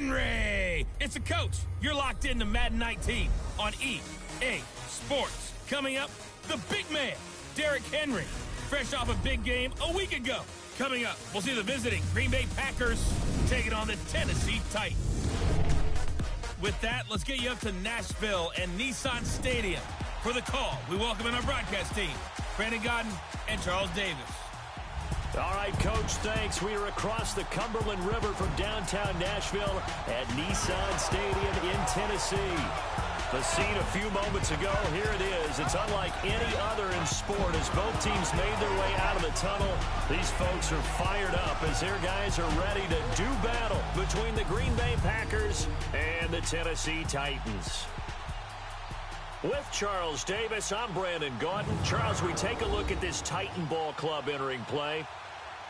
Henry. It's the coach. You're locked into Madden 19 on EA Sports. Coming up, the big man, Derrick Henry, fresh off a big game a week ago. Coming up, we'll see the visiting Green Bay Packers taking on the Tennessee Titans. With that, let's get you up to Nashville and Nissan Stadium. For the call, we welcome in our broadcast team, Brandon Godden and Charles Davis. All right, Coach, thanks. We are across the Cumberland River from downtown Nashville at Nissan Stadium in Tennessee. The scene a few moments ago, here it is. It's unlike any other in sport as both teams made their way out of the tunnel. These folks are fired up as their guys are ready to do battle between the Green Bay Packers and the Tennessee Titans. With Charles Davis, I'm Brandon Gaudin. Charles, we take a look at this Titan Ball Club entering play.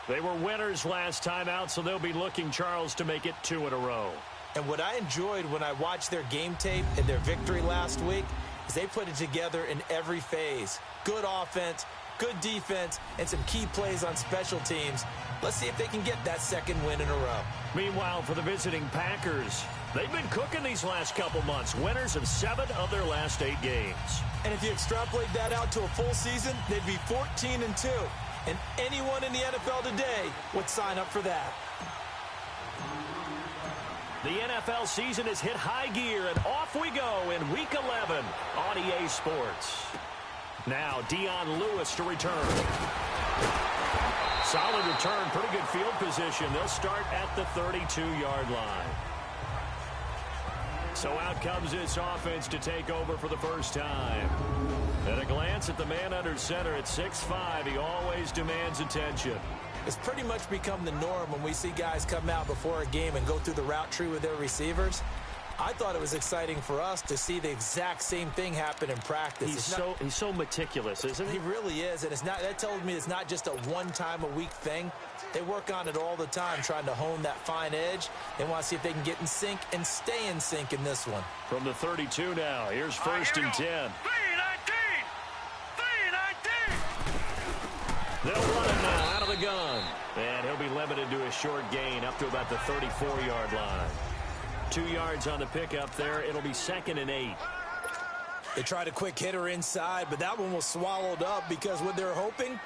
They were winners last time out, so they'll be looking, Charles, to make it 2 in a row. And what I enjoyed when I watched their game tape and their victory last week is they put it together in every phase. Good offense, good defense, and some key plays on special teams. Let's see if they can get that second win in a row. Meanwhile, for the visiting Packers, they've been cooking these last couple months. Winners of 7 of their last 8 games. And if you extrapolate that out to a full season, they'd be 14-2. And anyone in the NFL today would sign up for that. The NFL season has hit high gear, and off we go in Week 11 on EA Sports. Now, Dion Lewis to return. Solid return, pretty good field position. They'll start at the 32-yard line. So out comes this offense to take over for the first time. At a glance at the man under center at 6'5", he always demands attention. It's pretty much become the norm when we see guys come out before a game and go through the route tree with their receivers. I thought it was exciting for us to see the exact same thing happen in practice. He's so meticulous, isn't he? He really is, and that tells me it's not just a one-time-a-week thing. They work on it all the time, trying to hone that fine edge. They want to see if they can get in sync and stay in sync in this one. From the 32 now, here's first and 10. 3-19! They'll run it now out of the gun. And he'll be limited to a short gain up to about the 34-yard line. 2 yards on the pickup there. It'll be 2nd and 8. They tried a quick hitter inside, but that one was swallowed up because what they're hoping,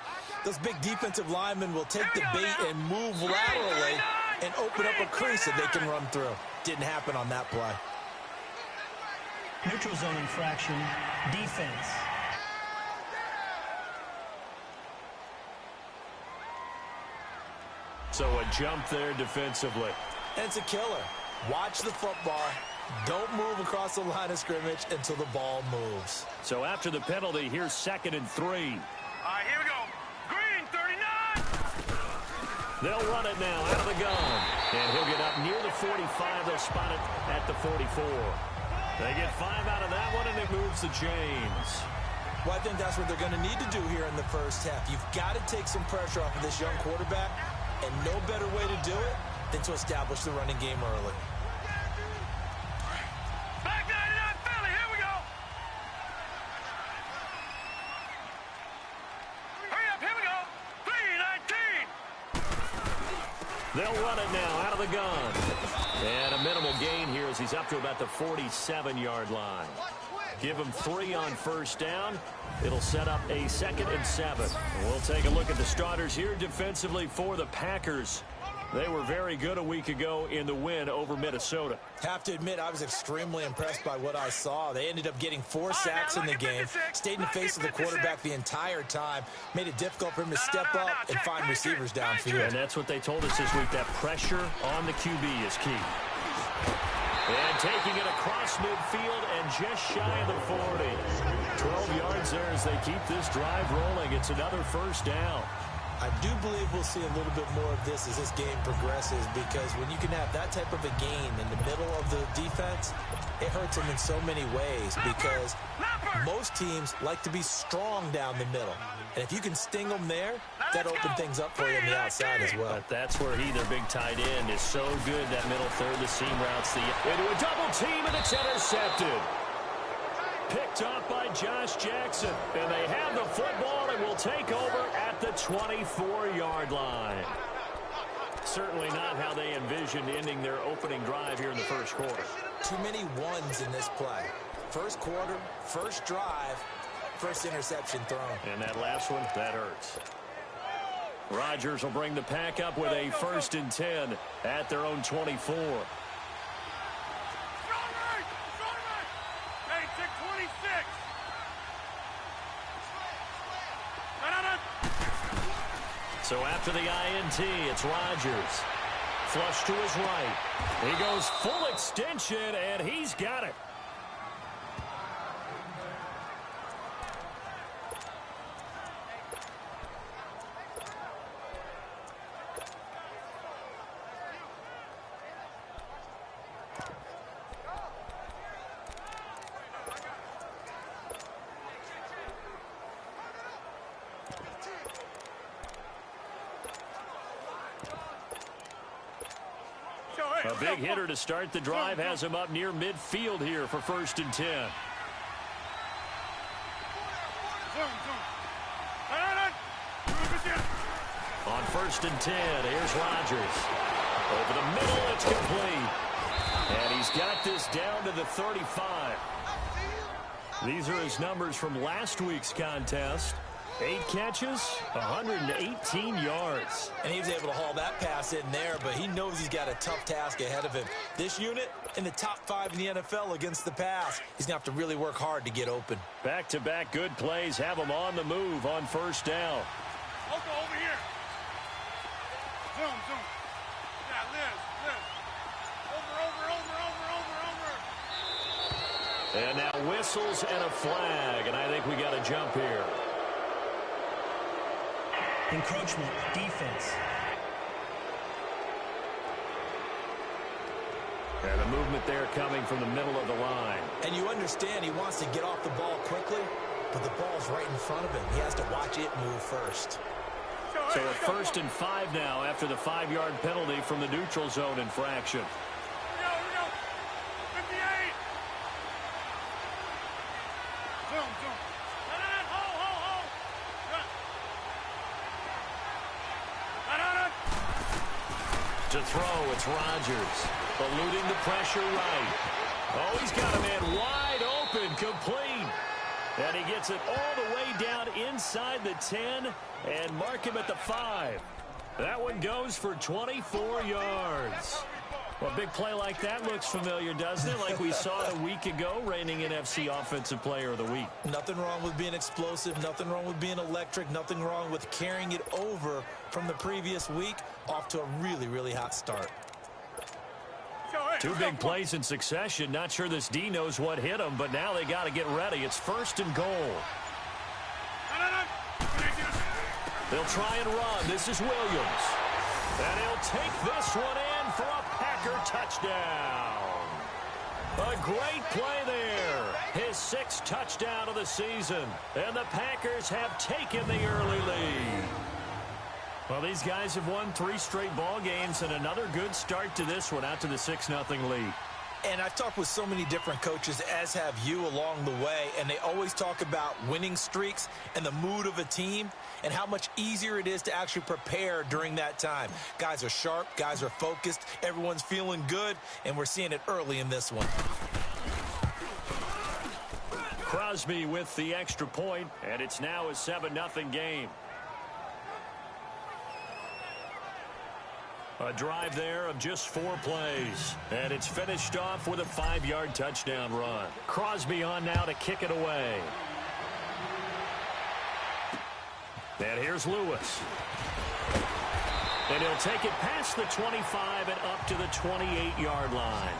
those big defensive linemen will take the bait and move laterally and open up a crease that they can run through. Didn't happen on that play. Neutral zone infraction, defense. So a jump there defensively. And it's a killer. Watch the football. Don't move across the line of scrimmage until the ball moves. So after the penalty, here's 2nd and 3. All right, here we go. Green, 39. They'll run it now out of the gun. And he'll get up near the 45. They'll spot it at the 44. They get 5 out of that one, and it moves the chains. Well, I think that's what they're going to need to do here in the first half. You've got to take some pressure off of this young quarterback, and no better way to do it than to establish the running game early. Back 99 Philly, here we go. Hurry up, here we go. 3-19. They'll run it now out of the gun. And a minimal gain here as he's up to about the 47-yard line. Give him 3 on first down. It'll set up a 2nd and 7. We'll take a look at the starters here defensively for the Packers. They were very good a week ago in the win over Minnesota. Have to admit, I was extremely impressed by what I saw. They ended up getting 4 sacks in the game, stayed in the face of the quarterback the entire time, made it difficult for him to step up and find receivers downfield. And that's what they told us this week, that pressure on the QB is key. And taking it across midfield and just shy of the 40. 12 yards there as they keep this drive rolling. It's another first down. I do believe we'll see a little bit more of this as this game progresses, because when you can have that type of a gain in the middle of the defense, it hurts them in so many ways, because most teams like to be strong down the middle. And if you can sting them there, that opens things up for you on the outside as well. But that's where their big tight end, is so good, that middle third, the seam routes into a double team, and it's intercepted. Picked off by Josh Jackson, and they have the football and will take over at the 24-yard line. Certainly not how they envisioned ending their opening drive here in the first quarter. Too many ones in this play. First quarter, first drive, first interception thrown. And that last one, that hurts. Rodgers will bring the pack up with a 1st and 10 at their own 24. Hey, check 26. So after the INT, it's Rodgers. Flush to his right. He goes full extension, and he's got it. A big hitter to start the drive has him up near midfield here for 1st and 10. On 1st and 10, here's Rodgers. Over the middle, it's complete. And he's got this down to the 35. These are his numbers from last week's contest. 8 catches, 118 yards. And he was able to haul that pass in there, but he knows he's got a tough task ahead of him. This unit in the top 5 in the NFL against the pass. He's going to have to really work hard to get open. Back-to-back good plays have him on the move on 1st down. Loco, over here. Zoom, zoom. Yeah, Liz. Over. And now whistles and a flag, and I think we got a jump here. Encroachment, defense. And a movement there coming from the middle of the line. And you understand he wants to get off the ball quickly, but the ball's right in front of him. He has to watch it move first. So a 1st and 5 now after the 5-yard penalty from the neutral zone infraction. Here we go. 58. Zoom. To throw, it's Rodgers. Eluding the pressure right. Oh, he's got a man wide open, complete. And he gets it all the way down inside the 10 and mark him at the 5. That one goes for 24 yards. Well, a big play like that looks familiar, doesn't it? Like we saw a week ago, reigning NFC Offensive Player of the Week. Nothing wrong with being explosive. Nothing wrong with being electric. Nothing wrong with carrying it over from the previous week off to a really, really hot start. 2 big plays in succession. Not sure this D knows what hit him, but now they got to get ready. It's 1st and goal. They'll try and run. This is Williams. And he'll take this one in for a Packer touchdown. A great play there. His 6th touchdown of the season. And the Packers have taken the early lead. Well, these guys have won 3 straight ball games and another good start to this one out to the 6-0 lead. And I've talked with so many different coaches, as have you along the way, and they always talk about winning streaks and the mood of a team and how much easier it is to actually prepare during that time. Guys are sharp, guys are focused, everyone's feeling good, and we're seeing it early in this one. Crosby with the extra point, and it's now a 7-0 game. A drive there of just 4 plays. And it's finished off with a 5-yard touchdown run. Crosby on now to kick it away. And here's Lewis. And he'll take it past the 25 and up to the 28-yard line.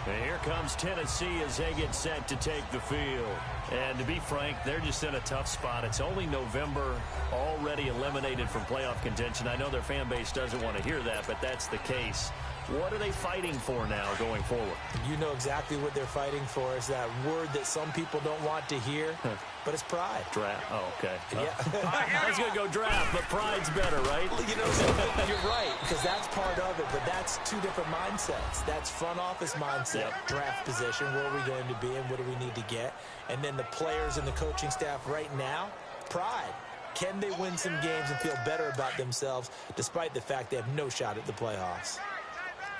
And here comes Tennessee as they get set to take the field. And to be frank, they're just in a tough spot. It's only November, already eliminated from playoff contention. I know their fan base doesn't want to hear that, but that's the case. What are they fighting for now going forward? You know exactly what they're fighting for. Is that word that some people don't want to hear, but it's pride. Draft. Oh, okay. Yeah. I was going to go draft, but pride's better, right? Well, you know, you're right, because that's part of it, but that's 2 different mindsets. That's front office mindset, draft position, where are we going to be and what do we need to get? And then the players and the coaching staff right now, pride. Can they win some games and feel better about themselves despite the fact they have no shot at the playoffs?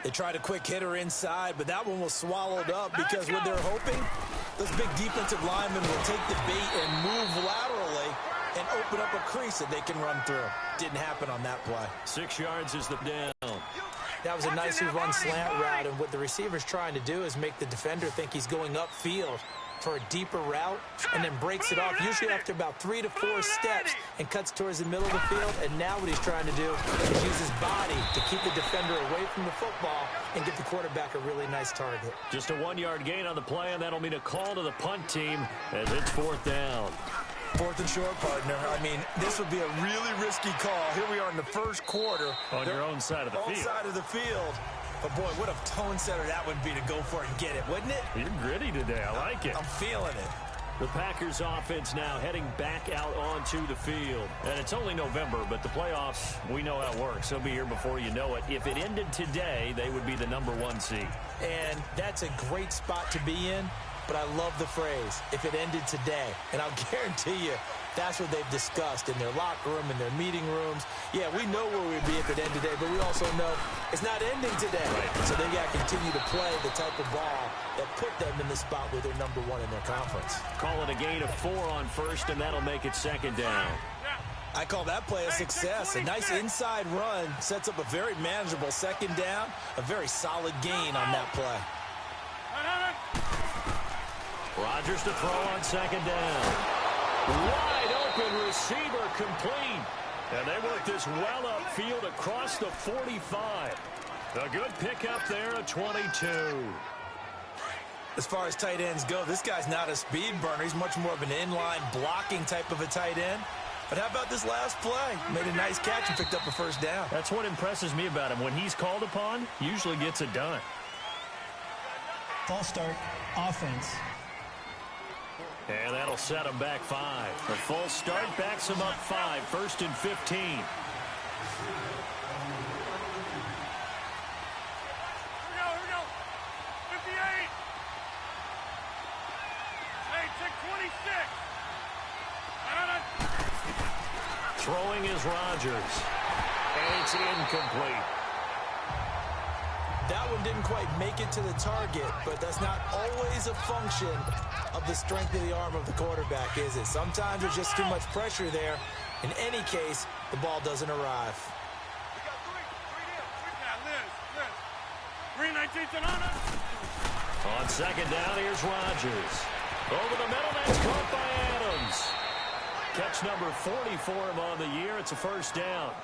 They tried a quick hitter inside, but that one was swallowed up because what they're hoping, those big defensive linemen will take the bait and move laterally and open up a crease that they can run through. Didn't happen on that play. 6 yards is the down. That was a nicely run slant route, and what the receiver's trying to do is make the defender think he's going upfield for a deeper route and then breaks it off, usually after about 3 to 4 steps, and cuts towards the middle of the field. And now what he's trying to do is use his body to keep the defender away from the football and give the quarterback a really nice target. Just a 1-yard gain on the play, and that'll mean a call to the punt team as it's 4th down. 4th and short, partner. I mean, this would be a really risky call. Here we are in the first quarter. On your own side of the field. On side of the field. But, boy, what a tone setter that would be to go for it and get it, wouldn't it? You're gritty today. I like it. I'm feeling it. The Packers offense now heading back out onto the field. And it's only November, but the playoffs, we know how it works. They'll be here before you know it. If it ended today, they would be the #1 seed. And that's a great spot to be in. But I love the phrase, if it ended today. And I'll guarantee you, that's what they've discussed in their locker room, in their meeting rooms. Yeah, we know where we'd be if it ended today, but we also know it's not ending today. Right. So they got to continue to play the type of ball that put them in the spot where they're #1 in their conference. Call it a gain of 4 on first, and that'll make it 2nd down. I call that play a success. A nice inside run sets up a very manageable 2nd down, a very solid gain on that play. Rodgers to throw on 2nd down. Wide open receiver complete. And they work this well upfield across the 45. A good pickup there at 22. As far as tight ends go, this guy's not a speed burner. He's much more of an inline blocking type of a tight end. But how about this last play? Made a nice catch and picked up a 1st down. That's what impresses me about him. When he's called upon, he usually gets it done. False start, offense. And that'll set him back 5. The false start backs him up 5. 1st and 15. Here we go. 58. Hey, check 26. Throwing is Rodgers. And it's incomplete. That one didn't quite make it to the target, but that's not always a function of the strength of the arm of the quarterback, is it? Sometimes there's just too much pressure there. In any case, the ball doesn't arrive. On 2nd down, here's Rodgers. Over the middle, that's caught by Adams. Catch number 40 for him on the year. It's a 1st down.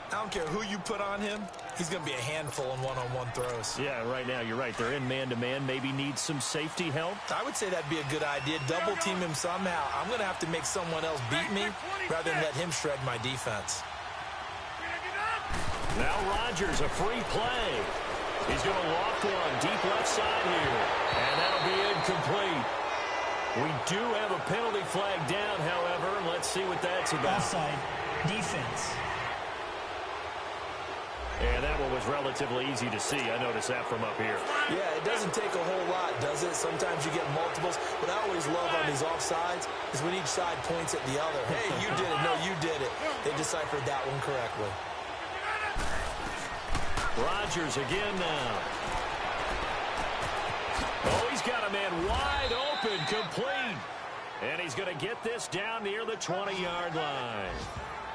I don't care who you put on him. He's going to be a handful in one-on-one throws. Yeah, right now, you're right. They're in man-to-man. Maybe needs some safety help. I would say that'd be a good idea. Double team him somehow. I'm going to have to make someone else beat me rather than let him shred my defense. Now Rodgers, a free play. He's going to loft one deep left side here. And that'll be incomplete. We do have a penalty flag down, however. Let's see what that's about. Offside, defense. And that one was relatively easy to see. I noticed that from up here. Yeah, it doesn't take a whole lot, does it? Sometimes you get multiples. What I always love on these offsides is when each side points at the other. Hey, you did it. No, you did it. They deciphered that one correctly. Rodgers again now. Oh, he's got a man wide open, complete. And he's going to get this down near the 20-yard line.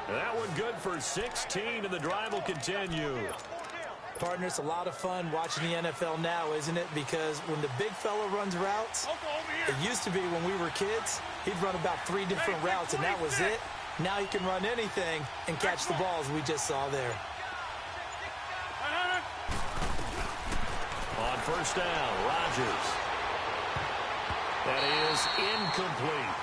That one good for 16, and the drive will continue. Partner, it's a lot of fun watching the NFL now, isn't it? Because when the big fella runs routes, it used to be when we were kids, he'd run about 3 different routes, and that was it. Now he can run anything and catch the balls we just saw there. On 1st down, Rodgers. That is incomplete.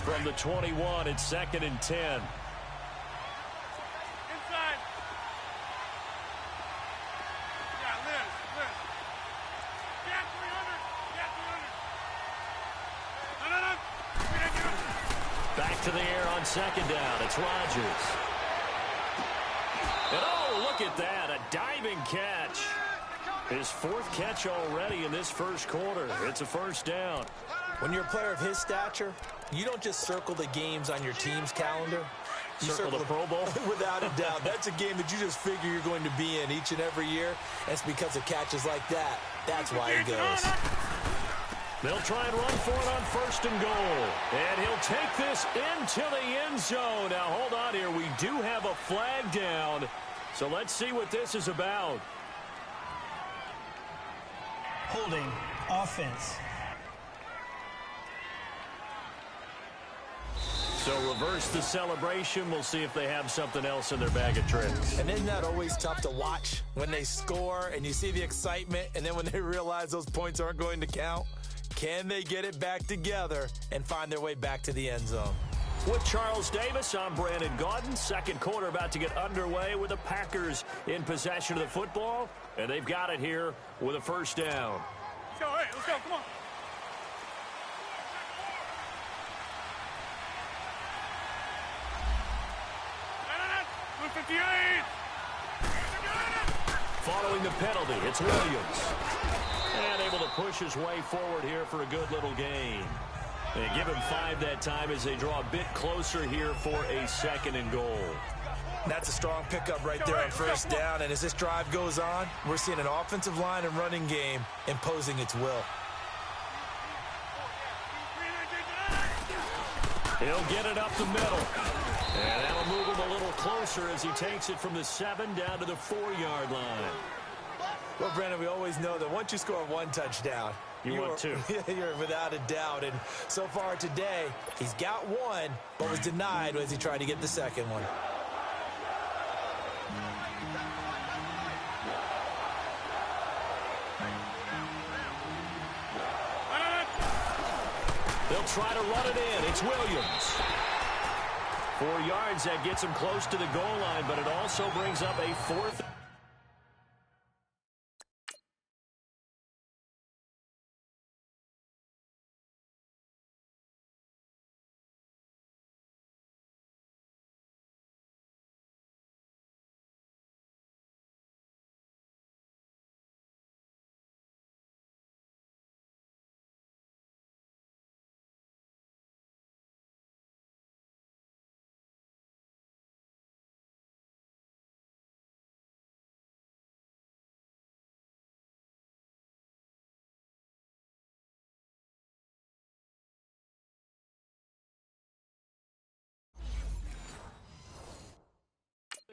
From the 21, it's 2nd and 10. Inside. Yeah, Liz. Yeah, 300. Yeah, 300. No. Back to the air on 2nd down. It's Rodgers. And oh, look at that, a diving catch. His fourth catch already in this first quarter. It's a first down. When you're a player of his stature, you don't just circle the games on your team's calendar. You circle the Pro Bowl? Without a doubt. That's a game that you just figure you're going to be in each and every year. And it's because of catches like that. That's why he goes. They'll try and run for it on first and goal. And he'll take this into the end zone. Now, hold on here. We do have a flag down. So let's see what this is about. Holding offense. So reverse the celebration. We'll see if they have something else in their bag of tricks. And isn't that always tough to watch when they score and you see the excitement, and then when they realize those points aren't going to count? Can they get it back together and find their way back to the end zone? With Charles Davis, I'm Brandon Gaudin. Second quarter about to get underway with the Packers in possession of the football. And they've got it here with a first down. Let's go, hey, let's go, come on. Blue 58. Following the penalty, it's Williams. And able to push his way forward here for a good little gain. They give him 5 that time as they draw a bit closer here for a second and goal. That's a strong pickup right there on first down. And as this drive goes on, we're seeing an offensive line and running game imposing its will. He'll get it up the middle. And that'll move him a little closer as he takes it from the 7 down to the 4-yard line. Well, Brandon, we always know that once you score one touchdown, you want two. You're without a doubt. And so far today, he's got one, but was denied as he tried to get the second one. They'll try to run it in. It's Williams. 4 yards, that gets him close to the goal line, but it also brings up a fourth.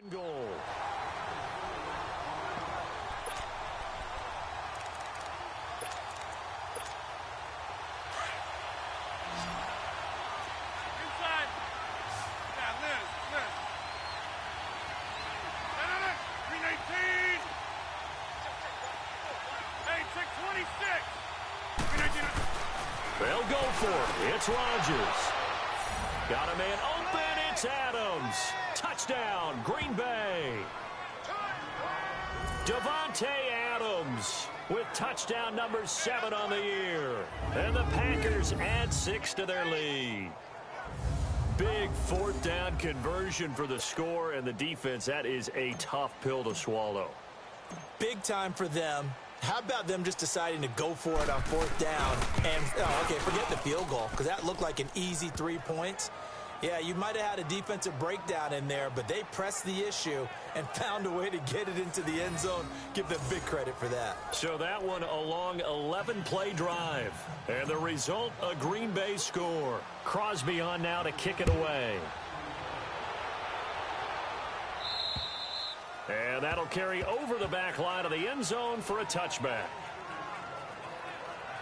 Goal. Inside. Yeah, Liz. 319. Hey, check 26. They'll go for it. It's Rodgers. Got a man open. It's Adams. Touchdown, Green Bay. Davante Adams with touchdown number 7 on the year. And the Packers add 6 to their lead. Big fourth down conversion for the score and the defense. That is a tough pill to swallow. Big time for them. How about them just deciding to go for it on fourth down? And, forget the field goal, because that looked like an easy 3 points. Yeah, you might have had a defensive breakdown in there, but they pressed the issue and found a way to get it into the end zone. Give them big credit for that. So that one a long 11-play drive. And the result, a Green Bay score. Crosby on now to kick it away. And that'll carry over the back line of the end zone for a touchback.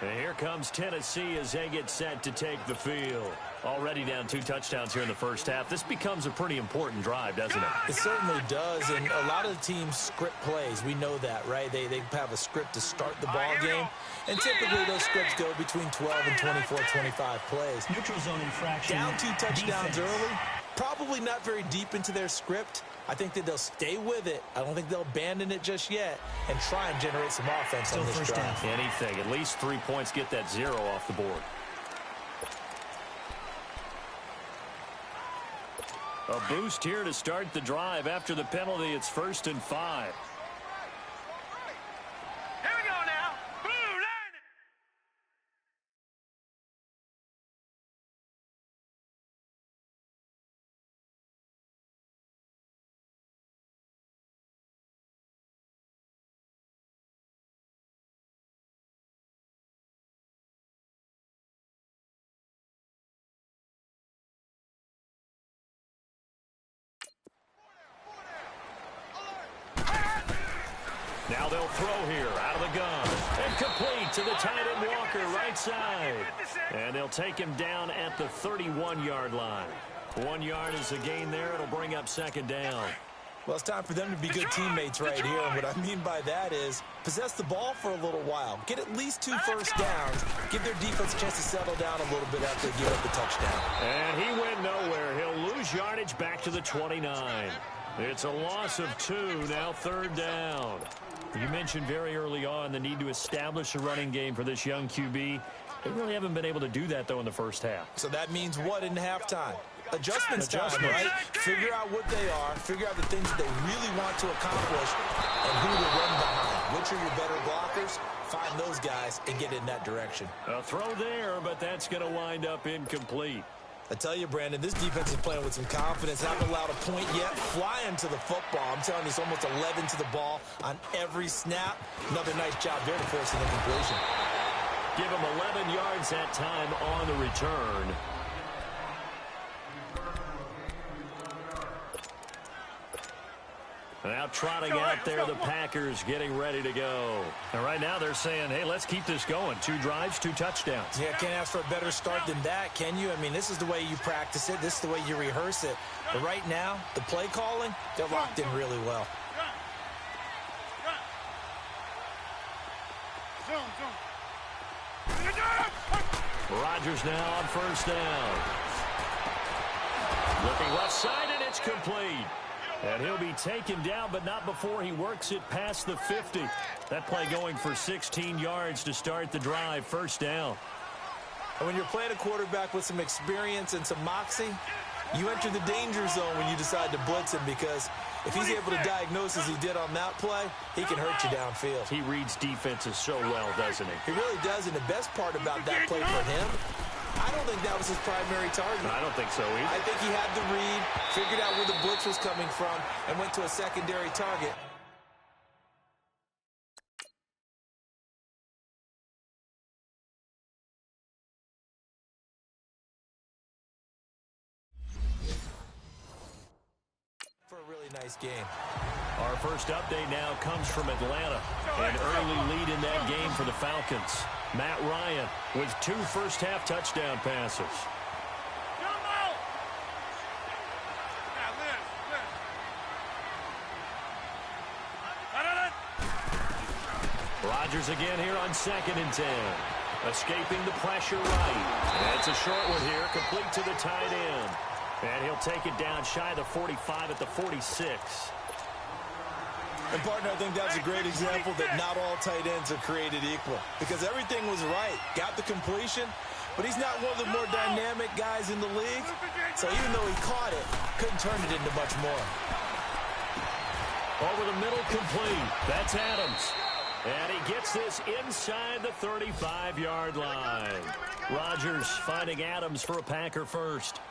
And here comes Tennessee as they get set to take the field. Already down 2 touchdowns here in the first half. This becomes a pretty important drive, doesn't it? It certainly does, and a lot of the teams script plays. We know that, right? They have a script to start the ball game, and typically those scripts go between 12 and 24, 25 plays. Neutral zone infraction. Down 2 touchdowns defense. early, probably not very deep into their script. I think that they'll stay with it. I don't think they'll abandon it just yet and try and generate some offense on this drive. Anything. At least 3 points, get that 0 off the board. A boost here to start the drive. After the penalty, it's 1st and 5. Here we go now. Blue line. Now they'll throw here out of the gun. And complete to the tight end Walker, right side. And they'll take him down at the 31-yard line. 1 yard is a gain there. It'll bring up 2nd down. Well, it's time for them to be good teammates right here. And what I mean by that is possess the ball for a little while. Get at least 2 first downs. Give their defense a chance to settle down a little bit after they give up the touchdown. And he went nowhere. He'll lose yardage back to the 29. It's a loss of 2, now 3rd down. You mentioned very early on the need to establish a running game for this young QB. They really haven't been able to do that, though, in the first half. So that means what in halftime? Adjustments time, right? Figure out what they are, figure out the things that they really want to accomplish, and who to run behind. Which are your better blockers? Find those guys and get in that direction. A throw there, but that's going to wind up incomplete. I tell you, Brandon, this defense is playing with some confidence. Haven't allowed a point yet. Flying to the football. I'm telling you, it's almost 11 to the ball on every snap. Another nice job there to force an incompletion. Give him 11 yards that time on the return. Now trotting out there, the Packers getting ready to go. And right now they're saying, hey, let's keep this going. 2 drives, 2 touchdowns. Yeah, can't ask for a better start than that, can you? I mean, this is the way you practice it. This is the way you rehearse it. But right now, the play calling, they're locked in really well. Rodgers now on 1st down. Looking left side, and it's complete. And he'll be taken down, but not before he works it past the 50. That play going for 16 yards to start the drive. 1st down. And when you're playing a quarterback with some experience and some moxie, you enter the danger zone when you decide to blitz him, because if he's able to diagnose as he did on that play, he can hurt you downfield. He reads defenses so well, doesn't he? He really does, and the best part about that play for him, I don't think that was his primary target. I don't think so either. I think he had the read, figured out where the blitz was coming from, and went to a secondary target. For a really nice game. Our first update now comes from Atlanta. An early lead in that game for the Falcons. Matt Ryan with 2 first-half touchdown passes. Rodgers again here on 2nd and 10. Escaping the pressure right. And it's a short one here, complete to the tight end. And he'll take it down shy of the 45 at the 46. And, partner, I think that's a great example that not all tight ends are created equal, because everything was right. Got the completion, but he's not one of the more dynamic guys in the league. So even though he caught it, couldn't turn it into much more. Over the middle, complete. That's Adams. And he gets this inside the 35-yard line. Rodgers finding Adams for a Packer first.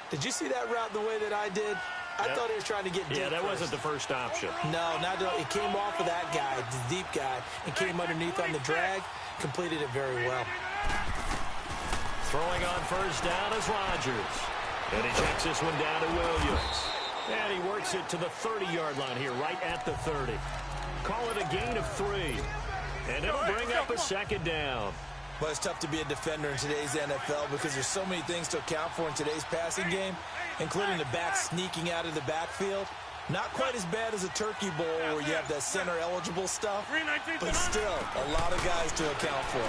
Did you see that route the way that I did? I thought he was trying to get deep. Yeah, that first. wasn't the first option. No, not at all. It came off of that guy, the deep guy, and came underneath on the drag. Completed it very well. Throwing on 1st down is Rodgers. And he checks this one down to Williams. And he works it to the 30-yard line here, right at the 30. Call it a gain of 3. And it'll bring up a 2nd down. Well, it's tough to be a defender in today's NFL because there's so many things to account for in today's passing game, including the back sneaking out of the backfield. Not quite as bad as a turkey bowl where you have that center-eligible stuff, but still a lot of guys to account for.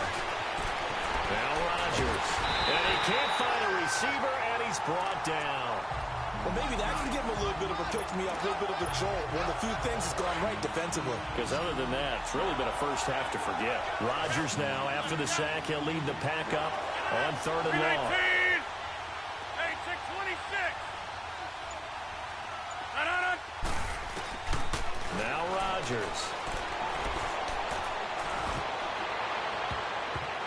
Now Rodgers. And he can't find a receiver, and he's brought down. Well, maybe that can give him a little bit of a pick-me-up, a little bit of a jolt. One of the few things has gone right defensively. Because other than that, it's really been a first half to forget. Rodgers now, after the sack, he'll lead the pack up on 3rd and long. Rodgers.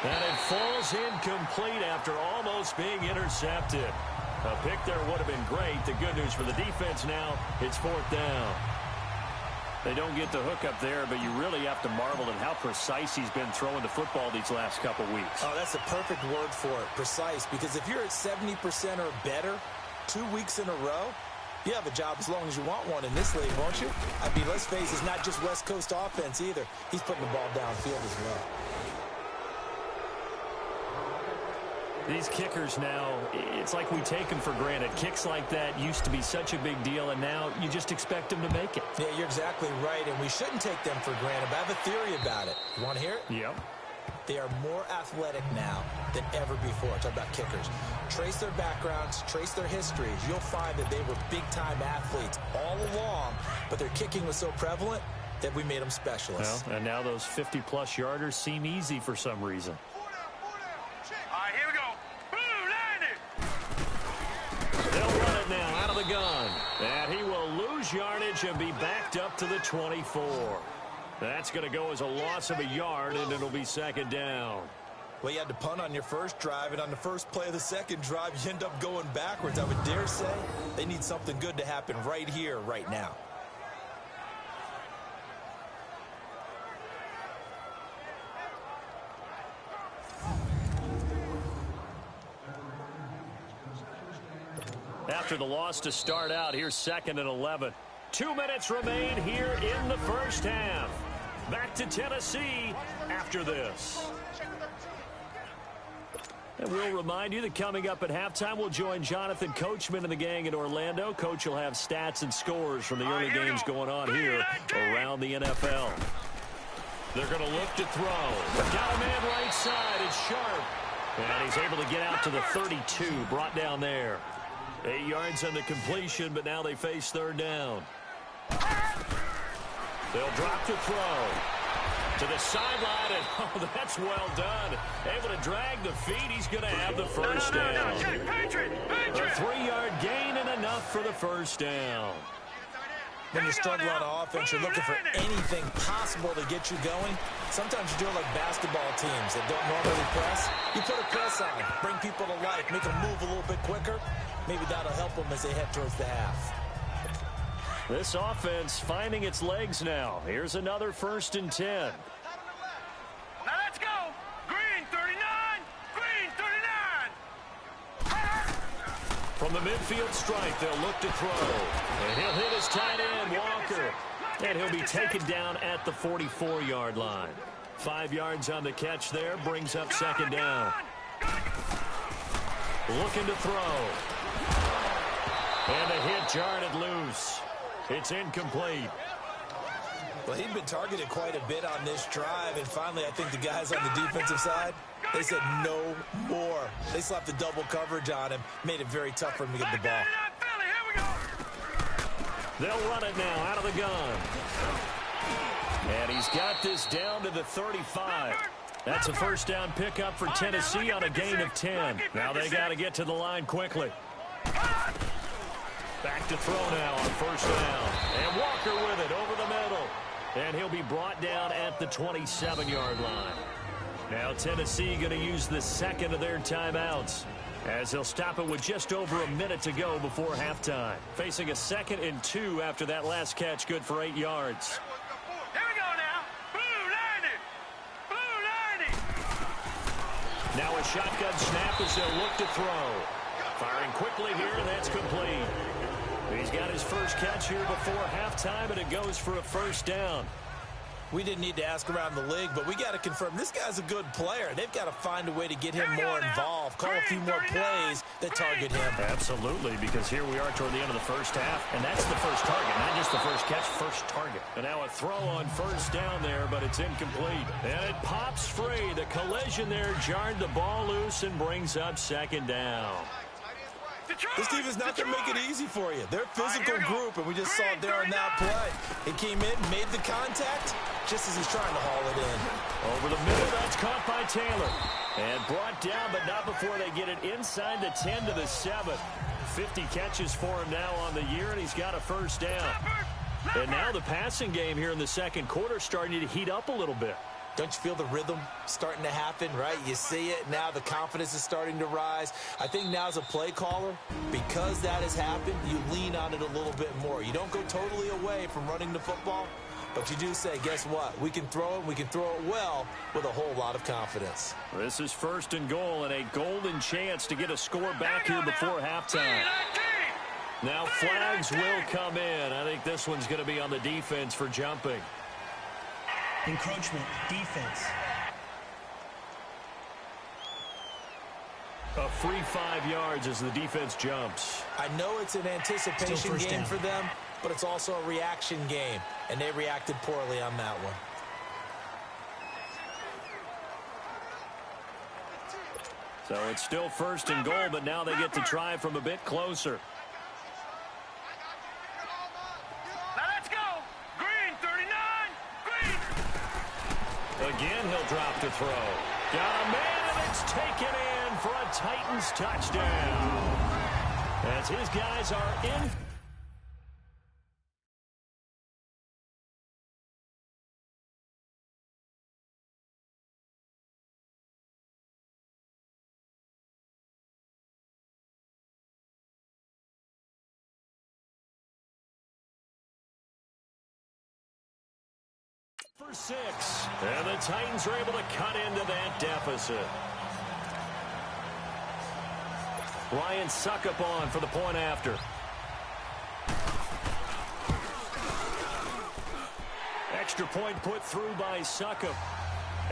And it falls incomplete after almost being intercepted. A pick there would have been great. The good news for the defense now, it's 4th down. They don't get the hook up there, but you really have to marvel at how precise he's been throwing the football these last couple weeks. Oh, that's the perfect word for it, precise, because if you're at 70% or better 2 weeks in a row, you have a job as long as you want one in this league, won't you? I mean, let's face it, it's not just West Coast offense either. He's putting the ball downfield as well. These kickers now, it's like we take them for granted. Kicks like that used to be such a big deal, and now you just expect them to make it. Yeah, you're exactly right, and we shouldn't take them for granted, but I have a theory about it. You want to hear it? Yep. They are more athletic now than ever before. Talk about kickers. Trace their backgrounds, trace their histories. You'll find that they were big-time athletes all along, but their kicking was so prevalent that we made them specialists. Well, and now those 50-plus yarders seem easy for some reason. Now out of the gun, and he will lose yardage and be backed up to the 24. That's going to go as a loss of a yard, and it'll be 2nd down. Well, you had to punt on your first drive, and on the first play of the second drive, you end up going backwards. I would dare say they need something good to happen right here, right now. After the loss to start out, here's 2nd and 11. 2 minutes remain here in the first half. Back to Tennessee after this. And we'll remind you that coming up at halftime, we'll join Jonathan Coachman and the gang in Orlando. Coach will have stats and scores from the early games going on here around the NFL. They're going to look to throw. Got a man right side. It's Sharp. And he's able to get out to the 32, brought down there. 8 yards on the completion, but now they face 3rd down. They'll drop to throw. To the sideline, and oh, that's well done. Able to drag the feet. He's going to have the first down. A 3-yard gain and enough for the first down. When you struggle on offense, you're looking for anything possible to get you going. Sometimes you do it like basketball teams that don't normally press. You put a press on, bring people to life, make them move a little bit quicker. Maybe that'll help them as they head towards the half. This offense finding its legs now. Here's another 1st and 10. Now let's go. Green 39. Green 39. From the midfield stripe, they'll look to throw. And he'll hit his tight end, Walker. And he'll be taken down at the 44-yard line. 5 yards on the catch there, brings up 2nd down. Looking to throw. And a hit jarred it loose. It's incomplete. Well, he'd been targeted quite a bit on this drive, and finally I think the guys on the defensive side, they said no more. They slapped the double coverage on him, made it very tough for him to get the ball. They'll run it now out of the gun. And he's got this down to the 35. That's a 1st down pickup for Tennessee on a gain of 10. Now they got to get to the line quickly. Back to throw now on 1st down. And Walker with it over the middle. And he'll be brought down at the 27-yard line. Now Tennessee going to use the 2nd of their timeouts, as they'll stop it with just over a minute to go before halftime. Facing a 2nd and 2 after that last catch, good for 8 yards. Here we go now. Blue 90. Blue 90. Now a shotgun snap as they'll look to throw. Firing quickly here, that's complete. He's got his first catch here before halftime, and it goes for a 1st down. We didn't need to ask around the league, but we got to confirm this guy's a good player. They've got to find a way to get him more involved, call a few more plays that target him. Absolutely, because here we are toward the end of the first half, and that's the first target, not just the first catch, first target. And now a throw on 1st down there, but it's incomplete. And it pops free. The collision there jarred the ball loose and brings up 2nd down. This team is not going to make it easy for you. They're a physical group, and we just saw it there on that play. It came in, made the contact, just as he's trying to haul it in. Over the middle, that's caught by Taylor. And brought down, but not before they get it inside the 10 to the 7. 50 catches for him now on the year, and he's got a 1st down. And now the passing game here in the second quarter starting to heat up a little bit. Don't you feel the rhythm starting to happen, right? You see it. Now the confidence is starting to rise. I think now as a play caller, because that has happened, you lean on it a little bit more. You don't go totally away from running the football, but you do say, guess what? We can throw it. We can throw it well with a whole lot of confidence. This is 1st and goal and a golden chance to get a score back here before halftime. Now flags will come in. I think this one's going to be on the defense for jumping. Encroachment, defense. A free 5 yards as the defense jumps. I know it's an anticipation game for them, but it's also a reaction game, and they reacted poorly on that one. So it's still 1st and goal, but now they get to try from a bit closer. Again, he'll drop to throw. Got a man, and it's taken in for a Titans touchdown. As his guys are in. For 6, and the Titans are able to cut into that deficit. Ryan Suckup on for the point after. Extra point put through by Suckup,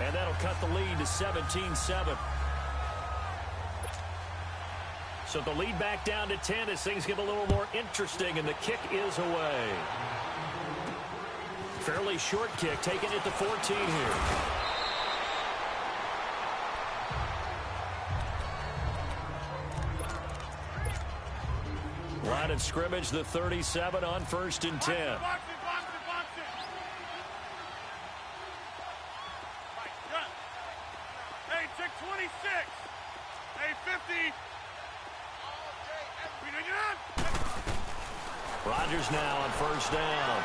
and that'll cut the lead to 17-7. So the lead back down to 10 as things get a little more interesting, and the kick is away. Fairly short kick, taking it to 14 here. Line of scrimmage, the 37 on 1st and 10. Box it. Hey, check 26. Hey, 50. Rodgers now on 1st down.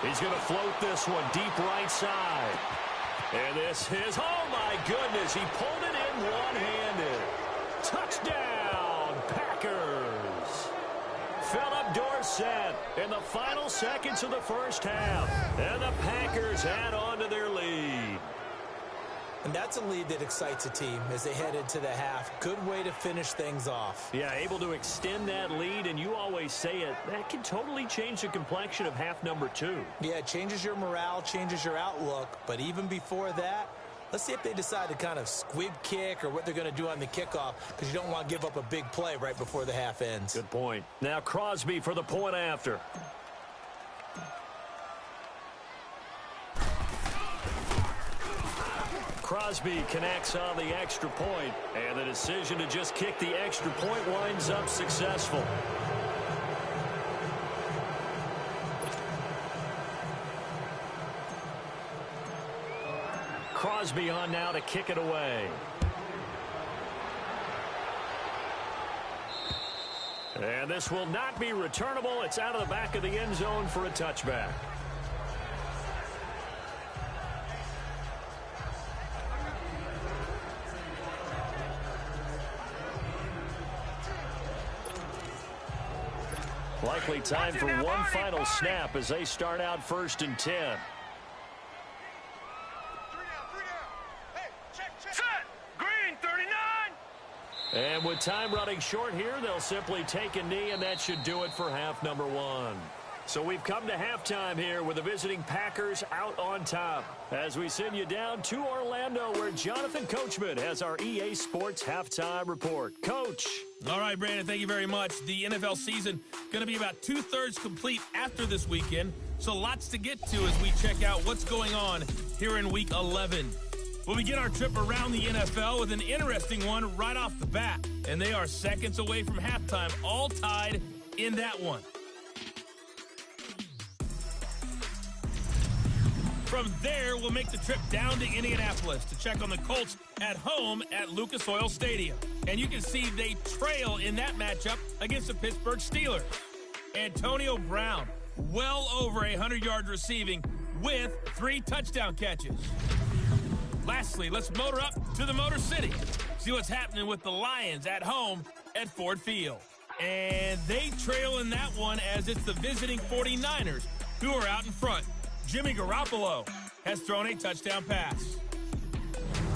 He's going to float this one deep right side. And this is, oh my goodness, he pulled it in one-handed. Touchdown, Packers. Philip Dorsett in the final seconds of the first half. And the Packers add on to their lead. And that's a lead that excites a team as they head into the half. Good way to finish things off. Yeah, able to extend that lead, and you always say it, that can totally change the complexion of half number 2. Yeah, it changes your morale, changes your outlook. But even before that, let's see if they decide to kind of squib kick or what they're going to do on the kickoff, because you don't want to give up a big play right before the half ends. Good point. Now Crosby for the point after. Crosby connects on the extra point, and the decision to just kick the extra point winds up successful. Crosby on now to kick it away. And this will not be returnable. It's out of the back of the end zone for a touchback. Likely time for one final snap as they start out 1st and 10. Set. Green, 39. And with time running short here, they'll simply take a knee, and that should do it for half number 1. So we've come to halftime here with the visiting Packers out on top. As we send you down to Orlando, where Jonathan Coachman has our EA Sports halftime report. Coach. All right, Brandon, thank you very much. The NFL season going to be about 2/3 complete after this weekend, so lots to get to as we check out what's going on here in Week 11. We'll begin our trip around the NFL with an interesting one right off the bat, and they are seconds away from halftime, all tied in that one. From there, we'll make the trip down to Indianapolis to check on the Colts at home at Lucas Oil Stadium. And you can see they trail in that matchup against the Pittsburgh Steelers. Antonio Brown well over 100 yards receiving with 3 touchdown catches. Lastly, let's motor up to the Motor City. See what's happening with the Lions at home at Ford Field. And they trail in that one as it's the visiting 49ers who are out in front. Jimmy Garoppolo has thrown a touchdown pass.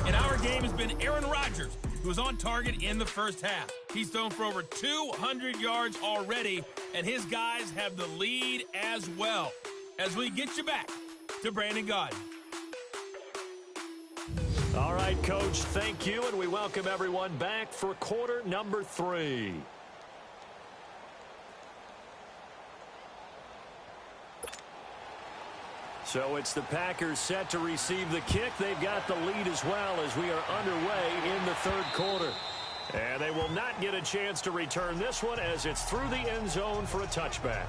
And our game has been Aaron Rodgers, who was on target in the first half. He's thrown for over 200 yards already, and his guys have the lead as well. As we get you back to Brandon Gaudin. All right, Coach, thank you, and we welcome everyone back for quarter number 3. So it's the Packers set to receive the kick. They've got the lead as well as we are underway in the third quarter. And they will not get a chance to return this one as it's through the end zone for a touchback.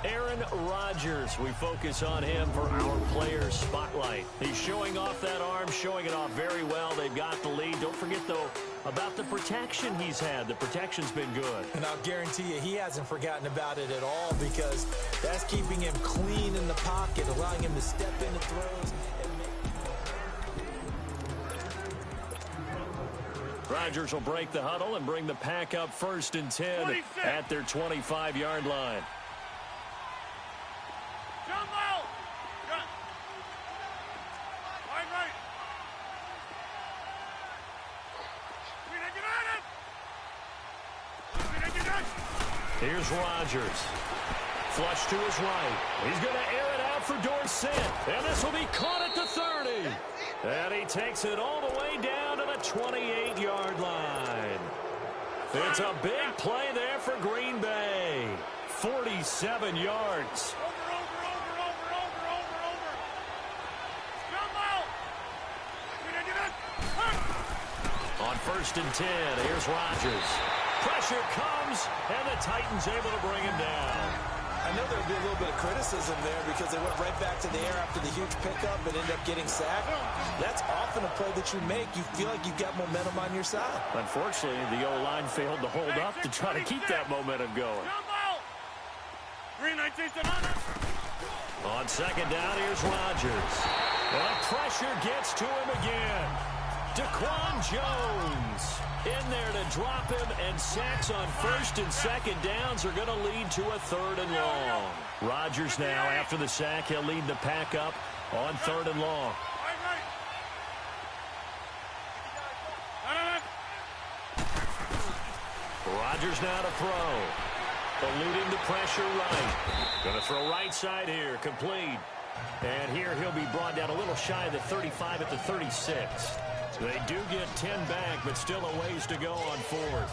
Aaron Rodgers, we focus on him for our player spotlight. He's showing off that arm, showing it off very well. They've got the lead. Don't forget, though, about the protection he's had. The protection's been good. And I'll guarantee you he hasn't forgotten about it at all because that's keeping him clean in the pocket, allowing him to step into throws. Rodgers will break the huddle and bring the Pack up 1st and 10 26. at their 25-yard line. Jump out! Right. Here's Rodgers. Flush to his right. He's going to air it out for Dorsett. And this will be caught at the 30. And he takes it all the way down to the 28-yard line. It's a big play there for Green Bay. 47 yards. Over. Jump out! On 1st and 10, here's Rodgers. Pressure comes, and the Titans able to bring him down. I know there'll be a little bit of criticism there because they went right back to the air after the huge pickup and ended up getting sacked. That's often a play that you make. You feel like you've got momentum on your side. Unfortunately, the O-line failed to hold up to try to keep that momentum going. Jump out! 319 On 2nd down, here's Rodgers. And pressure gets to him again. Daquan Jones in there to drop him, and sacks on 1st and 2nd downs are going to lead to a 3rd and long. Rodgers now, after the sack, he'll lead the Pack up on 3rd and long. Rodgers now to throw. Eluding the pressure right. Going to throw right side here, complete. And here he'll be brought down a little shy of the 35 at the 36. They do get 10 back, but still a ways to go on 4th.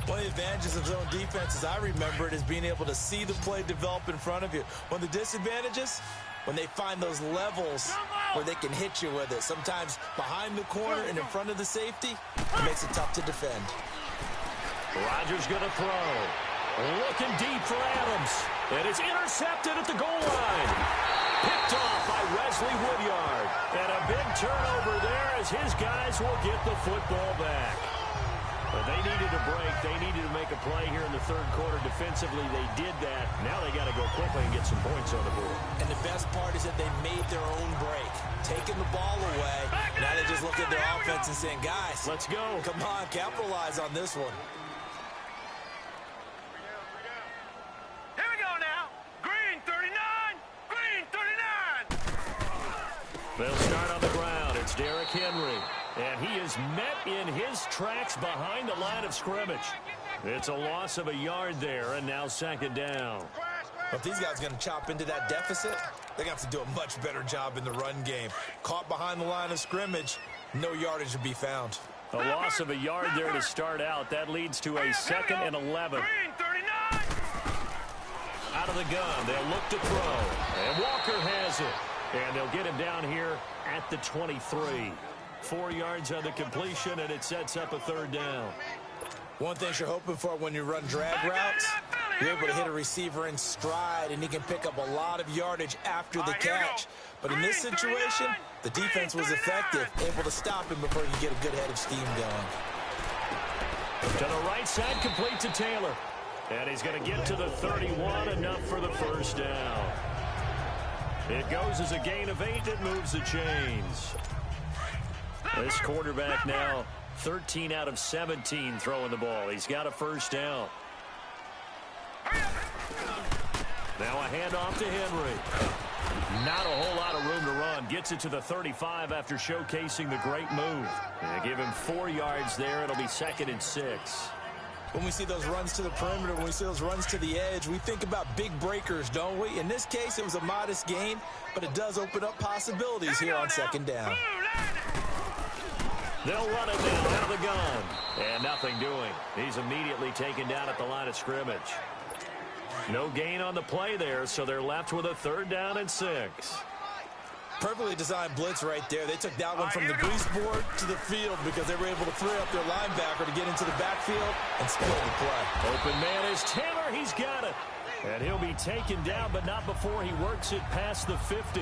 One of the advantages of zone defense, as I remember it, is being able to see the play develop in front of you. One of the disadvantages, when they find those levels where they can hit you with it. Sometimes behind the corner and in front of the safety, it makes it tough to defend. Rodgers going to throw. Looking deep for Adams. And it's intercepted at the goal line. Picked off by Wesley Woodyard. And a big turnover there as his guys will get the football back. But they needed a break. They needed to make a play here in the third quarter. Defensively, they did that. Now they got to go quickly and get some points on the board. And the best part is that they made their own break. Taking the ball away. Now they just look at their offense and saying, guys, let's go. Come on, capitalize on this one. Here we go now. Green 39. Green 39. They'll start on the ground. It's Derrick Henry. And he is met in his tracks behind the line of scrimmage. It's a loss of a yard there, and now 2nd down. If these guys are going to chop into that deficit, they're going to have to do a much better job in the run game. Caught behind the line of scrimmage, no yardage to be found. A loss of a yard there to start out. That leads to a 2nd and 11. Green 39. Out of the gun, they'll look to throw. And Walker has it. And they'll get him down here at the 23. 4 yards on the completion, and it sets up a 3rd down. One thing you're hoping for when you run drag routes, you're able to hit a receiver in stride, and he can pick up a lot of yardage after the catch. But in this situation, the defense was effective, able to stop him before you get a good head of steam going. To the right side, complete to Taylor. And he's going to get to the 31, enough for the first down. It goes as a gain of 8 that moves the chains. This quarterback now 13 out of 17 throwing the ball. He's got a first down. Now a handoff to Henry. Not a whole lot of room to run. Gets it to the 35 after showcasing the great move. They give him 4 yards there. It'll be 2nd and 6. When we see those runs to the perimeter, when we see those runs to the edge, we think about big breakers, don't we? In this case, it was a modest gain, but it does open up possibilities here on 2nd down. They'll run it now out of the gun. And nothing doing. He's immediately taken down at the line of scrimmage. No gain on the play there, so they're left with a 3rd down and 6. Perfectly designed blitz right there. They took that one from the grease board to the field because they were able to free up their linebacker to get into the backfield and steal the play. Open man is Taylor. He's got it. And he'll be taken down, but not before he works it past the 50.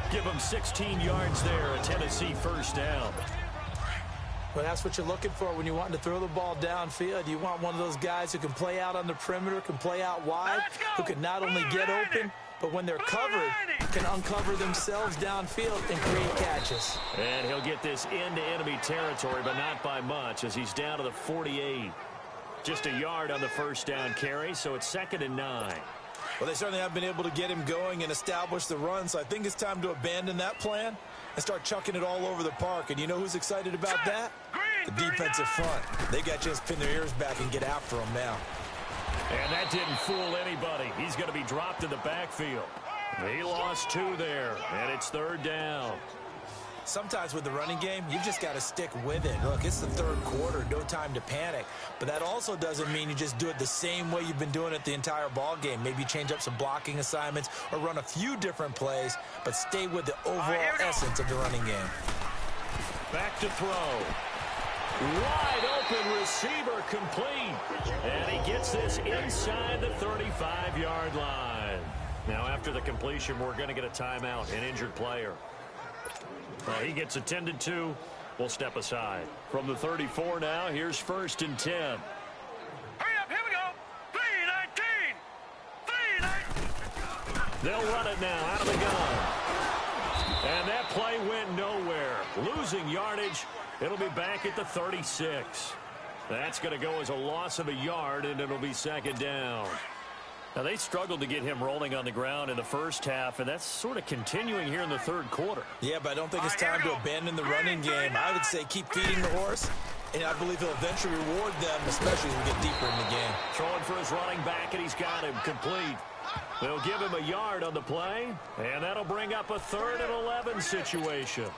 Give him 16 yards there, a Tennessee first down. Well, that's what you're looking for when you're wanting to throw the ball downfield. You want one of those guys who can play out on the perimeter, can play out wide, who can not only get open, but when they're covered, can uncover themselves downfield and create catches. And he'll get this into enemy territory, but not by much, as he's down to the 48. Just a yard on the first down carry, so it's 2nd and 9. Well, they certainly have been able to get him going and establish the run, so I think it's time to abandon that plan and start chucking it all over the park. And you know who's excited about that? The defensive front. They got to just pin their ears back and get after him now. And that didn't fool anybody. He's going to be dropped in the backfield. He lost 2 there, and it's 3rd down. Sometimes with the running game, you've just got to stick with it. Look, it's the 3rd quarter, no time to panic. But that also doesn't mean you just do it the same way you've been doing it the entire ball game. Maybe change up some blocking assignments or run a few different plays, but stay with the overall essence of the running game. Back to throw. Wide open receiver complete. And he gets this inside the 35-yard line. Now after the completion, we're going to get a timeout, an injured player. Well, he gets attended to. We'll step aside. From the 34 now, here's 1st and 10. Hurry up, here we go. 3-19. 3-19. They'll run it now out of the gun. And that play went nowhere. Losing yardage. It'll be back at the 36. That's going to go as a loss of a yard, and it'll be 2nd down. Now, they struggled to get him rolling on the ground in the first half, and that's sort of continuing here in the 3rd quarter. Yeah, but I don't think it's time to abandon the running game. I would say keep feeding the horse, and I believe he'll eventually reward them, especially as we get deeper in the game. Throwing for his running back, and he's got him complete. They'll give him a yard on the play, and that'll bring up a 3rd and 11 situation.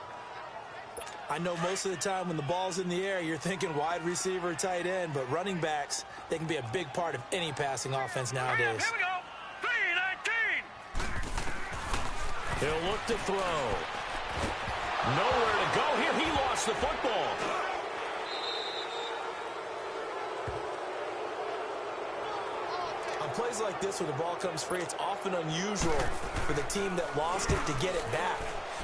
I know most of the time when the ball's in the air, you're thinking wide receiver, tight end, but running backs, they can be a big part of any passing offense nowadays. Here we go. 3-19. He'll look to throw. Nowhere to go here. He lost the football. On plays like this where the ball comes free, it's often unusual for the team that lost it to get it back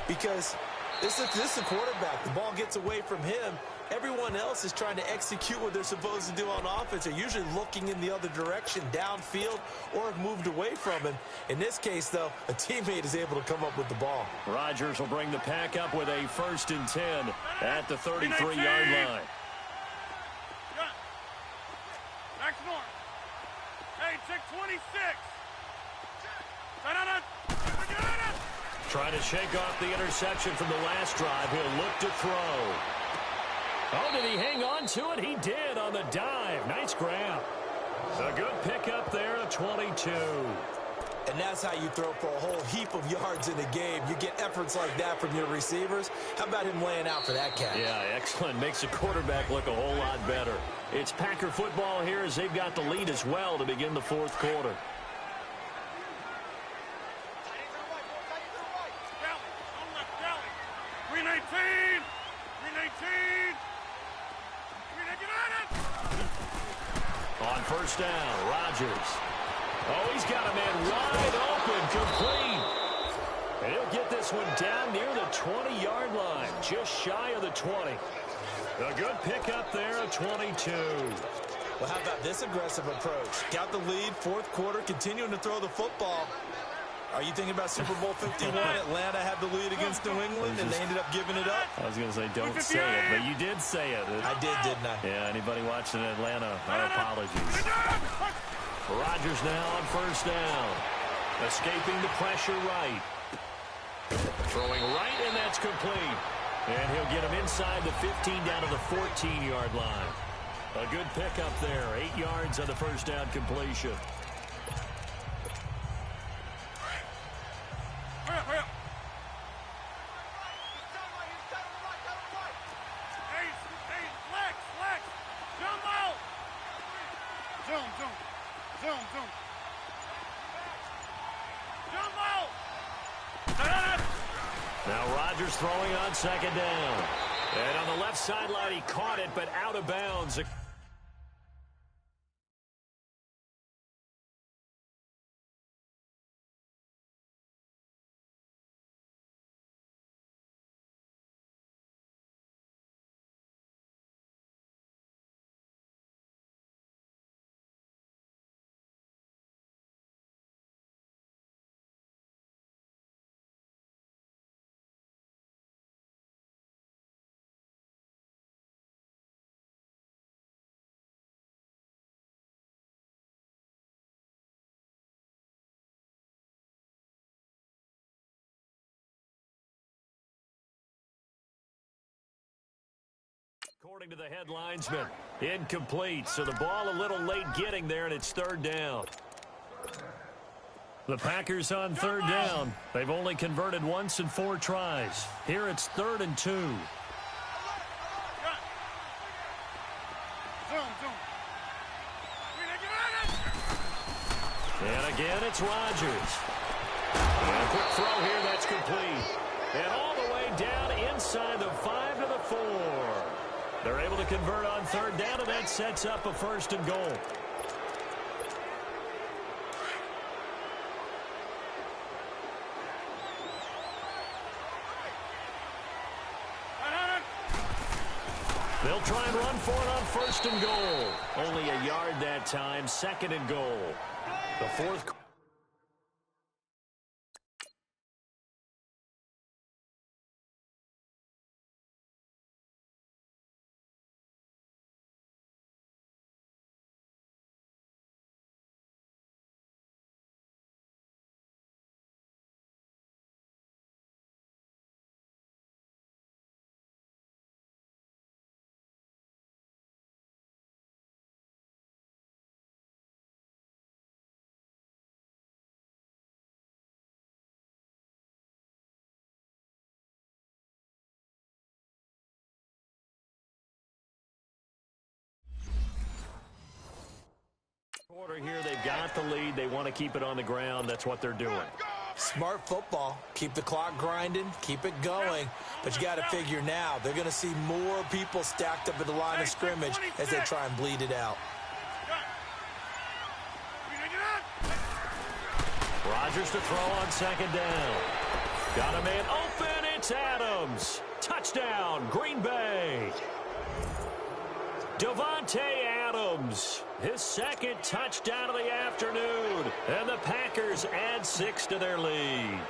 because this is the quarterback. The ball gets away from him. Everyone else is trying to execute what they're supposed to do on offense. They're usually looking in the other direction, downfield, or have moved away from him. In this case, though, a teammate is able to come up with the ball. Rodgers will bring the pack up with a 1st and 10 at the 33-yard line. Next one. 626. Trying to shake off the interception from the last drive. He'll look to throw. Oh, did he hang on to it? He did on the dive. Nice grab. A good pickup there at 22. And that's how you throw for a whole heap of yards in a game. You get efforts like that from your receivers. How about him laying out for that catch? Yeah, excellent. Makes the quarterback look a whole lot better. It's Packer football here as they've got the lead as well to begin the 4th quarter. On 1st down, Rodgers. Oh, he's got a man wide open, complete. And he'll get this one down near the 20-yard line, just shy of the 20. A good pickup there at 22. Well, how about this aggressive approach? Got the lead, fourth quarter, continuing to throw the football. Are you thinking about Super Bowl 51? Atlanta had the lead against New England, and they ended up giving it up? I was going to say, don't say it, but you did say it. I did, didn't I? Yeah, anybody watching Atlanta, our apologies. Rodgers now on first down. Escaping the pressure right. Throwing right, and that's complete. And he'll get him inside the 15 down to the 14-yard line. A good pickup there. 8 yards on the first down completion. Hurry up. Hey, Lex. Jumbo. Zoom. Jumbo. Now Rodgers throwing on second down. And on the left sideline, he caught it, but out of bounds. According to the headlinesman, incomplete. So the ball a little late getting there, and it's third down. The Packers on third down. They've only converted once in 4 tries. Here it's 3rd and 2. Zoom. And again, it's Rodgers. And a quick throw here, that's complete. And all the way down inside the 5 to the 4. They're able to convert on third down, and that sets up a 1st and goal. They'll try and run for it on 1st and goal. Only a yard that time, 2nd and goal. The 4th. Quarter here, they've got the lead. They want to keep it on the ground. That's what they're doing. Smart football. Keep the clock grinding. Keep it going. But you got to figure now, they're going to see more people stacked up at the line of scrimmage as they try and bleed it out. Rodgers to throw on 2nd down. Got a man open. It's Adams. Touchdown, Green Bay. Davante Adams, his 2nd touchdown of the afternoon. And the Packers add 6 to their lead.